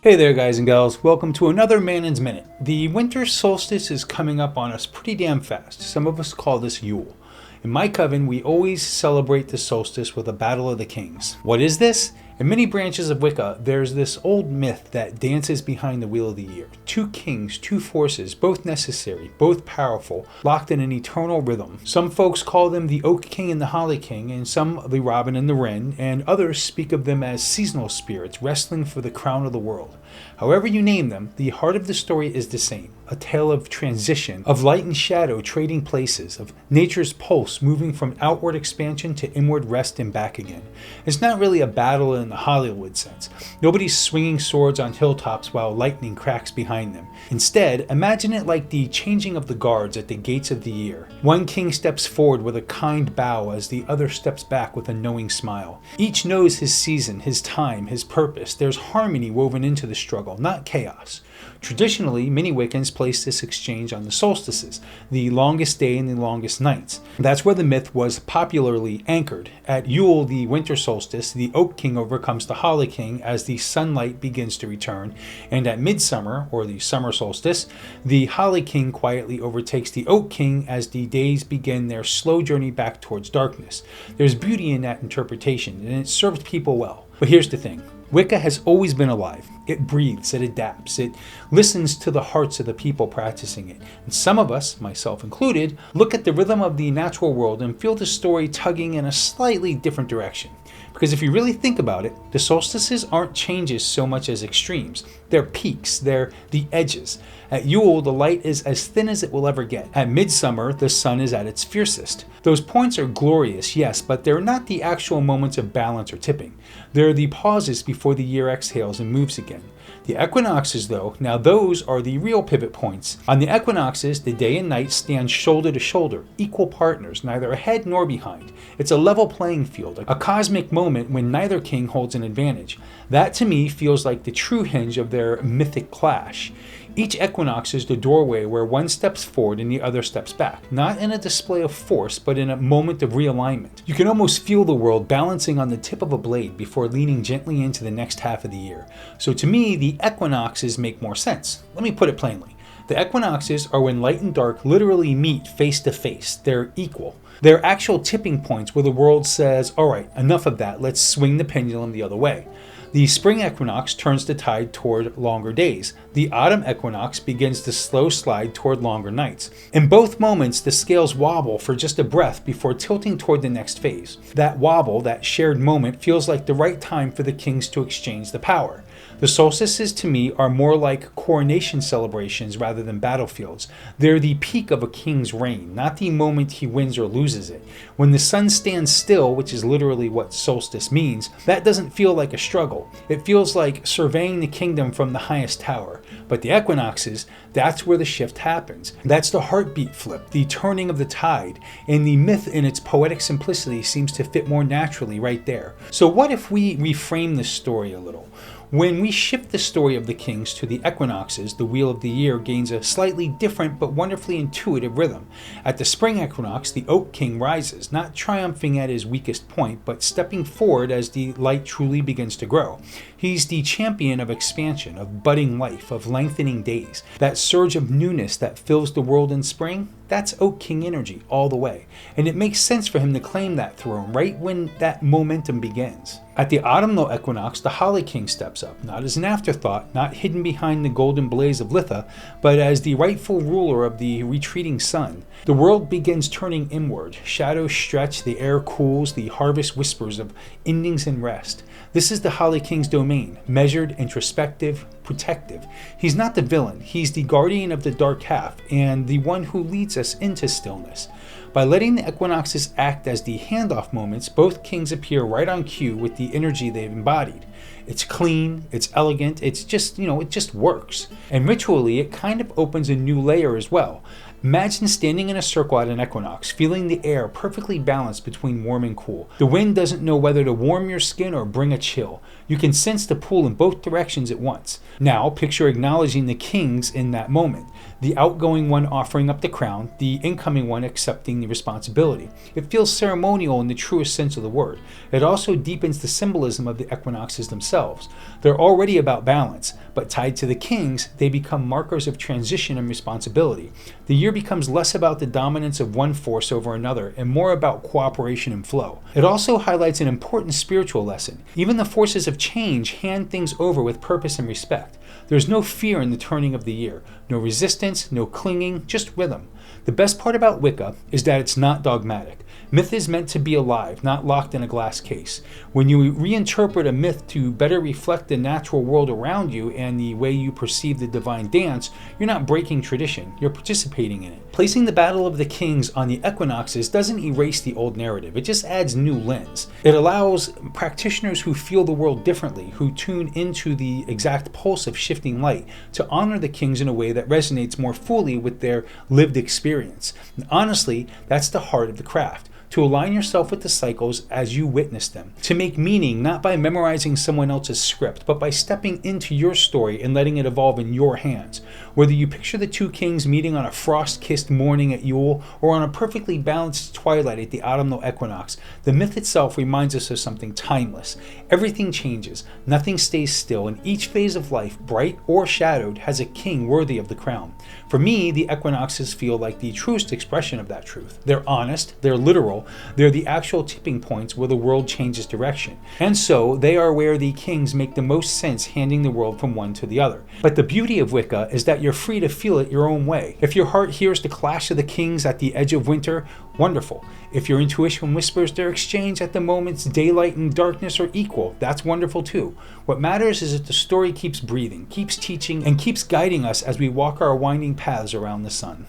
Hey there guys and gals, welcome to another Manin's Minute. The winter solstice is coming up on us pretty damn fast. Some of us call this Yule. In my coven, we always celebrate the solstice with a battle of the kings. What is this? In many branches of Wicca, there's this old myth that dances behind the wheel of the year. Two kings, two forces, both necessary, both powerful, locked in an eternal rhythm. Some folks call them the Oak King and the Holly King, and some the Robin and the Wren, and others speak of them as seasonal spirits wrestling for the crown of the world. However you name them, the heart of the story is the same. A tale of transition, of light and shadow trading places, of nature's pulse moving from outward expansion to inward rest and back again. It's not really a battle in the Hollywood sense. Nobody's swinging swords on hilltops while lightning cracks behind them. Instead, imagine it like the changing of the guards at the gates of the year. One king steps forward with a kind bow as the other steps back with a knowing smile. Each knows his season, his time, his purpose. There's harmony woven into the struggle, not chaos. Traditionally, many Wiccans place this exchange on the solstices, the longest day and the longest nights. That's where the myth was popularly anchored. At Yule, the winter solstice, the Oak King overcomes the Holly King as the sunlight begins to return, and at midsummer, or the summer solstice, the Holly King quietly overtakes the Oak King as the days begin their slow journey back towards darkness. There's beauty in that interpretation, and it serves people well. But here's the thing. Wicca has always been alive. It breathes, it adapts, it listens to the hearts of the people practicing it. And some of us, myself included, look at the rhythm of the natural world and feel the story tugging in a slightly different direction. Because if you really think about it, the solstices aren't changes so much as extremes. They're peaks, they're the edges. At Yule, the light is as thin as it will ever get. At midsummer, the sun is at its fiercest. Those points are glorious, yes, but they're not the actual moments of balance or tipping. They're the pauses before the year exhales and moves again. The equinoxes, though, now those are the real pivot points. On the equinoxes, the day and night stand shoulder to shoulder, equal partners, neither ahead nor behind. It's a level playing field, a cosmic moment when neither king holds an advantage. That to me feels like the true hinge of their mythic clash. Each equinox is the doorway where one steps forward and the other steps back, not in a display of force, but in a moment of realignment. You can almost feel the world balancing on the tip of a blade before leaning gently into the next half of the year. So to me, the equinoxes make more sense. Let me put it plainly. The equinoxes are when light and dark literally meet face to face. They're equal. They're actual tipping points where the world says, all right, enough of that, let's swing the pendulum the other way. The spring equinox turns the tide toward longer days. The autumn equinox begins the slow slide toward longer nights. In both moments, the scales wobble for just a breath before tilting toward the next phase. That wobble, that shared moment, feels like the right time for the kings to exchange the power. The solstices to me are more like coronation celebrations rather than battlefields. They're the peak of a king's reign, not the moment he wins or loses it. When the sun stands still, which is literally what solstice means, that doesn't feel like a struggle. It feels like surveying the kingdom from the highest tower. But the equinoxes, that's where the shift happens. That's the heartbeat flip, the turning of the tide, and the myth in its poetic simplicity seems to fit more naturally right there. So what if we reframe this story a little? When we shift the story of the kings to the equinoxes, the wheel of the year gains a slightly different but wonderfully intuitive rhythm. At the spring equinox, the Oak King rises, not triumphing at his weakest point, but stepping forward as the light truly begins to grow. He's the champion of expansion, of budding life, of lengthening days. That surge of newness that fills the world in spring, that's Oak King energy all the way. And it makes sense for him to claim that throne right when that momentum begins. At the autumnal equinox, the Holly King steps up, not as an afterthought, not hidden behind the golden blaze of Litha, but as the rightful ruler of the retreating sun. The world begins turning inward. Shadows stretch, the air cools, the harvest whispers of endings and rest. This is the Holly King's domain, measured, introspective, protective. He's not the villain, he's the guardian of the dark half, and the one who leads us into stillness. By letting the equinoxes act as the handoff moments, both kings appear right on cue with the energy they've embodied. It's clean, it's elegant, it just works. And ritually, it kind of opens a new layer as well. Imagine standing in a circle at an equinox, feeling the air perfectly balanced between warm and cool. The wind doesn't know whether to warm your skin or bring a chill. You can sense the pull in both directions at once. Now, picture acknowledging the kings in that moment. The outgoing one offering up the crown, the incoming one accepting the responsibility. It feels ceremonial in the truest sense of the word. It also deepens the symbolism of the equinoxes themselves. They're already about balance, but tied to the kings, they become markers of transition and responsibility. The year becomes less about the dominance of one force over another and more about cooperation and flow. It also highlights an important spiritual lesson. Even the forces of change hand things over with purpose and respect. There's no fear in the turning of the year, no resistance, no clinging, just rhythm. The best part about Wicca is that it's not dogmatic. Myth is meant to be alive, not locked in a glass case. When you reinterpret a myth to better reflect the natural world around you and the way you perceive the divine dance, you're not breaking tradition, you're participating in it. Placing the Battle of the Kings on the equinoxes doesn't erase the old narrative, it just adds new lens. It allows practitioners who feel the world differently, who tune into the exact pulse of shifting light, to honor the kings in a way that resonates more fully with their lived experience. And honestly, that's the heart of the craft. To align yourself with the cycles as you witness them. To make meaning not by memorizing someone else's script, but by stepping into your story and letting it evolve in your hands. Whether you picture the two kings meeting on a frost-kissed morning at Yule or on a perfectly balanced twilight at the autumnal equinox, the myth itself reminds us of something timeless. Everything changes, nothing stays still, and each phase of life, bright or shadowed, has a king worthy of the crown. For me, the equinoxes feel like the truest expression of that truth. They're honest, they're literal, they're the actual tipping points where the world changes direction. And so, they are where the kings make the most sense handing the world from one to the other. But the beauty of Wicca is that you're free to feel it your own way. If your heart hears the clash of the kings at the edge of winter, wonderful. If your intuition whispers their exchange at the moments daylight and darkness are equal, that's wonderful too. What matters is that the story keeps breathing, keeps teaching, and keeps guiding us as we walk our winding paths around the sun.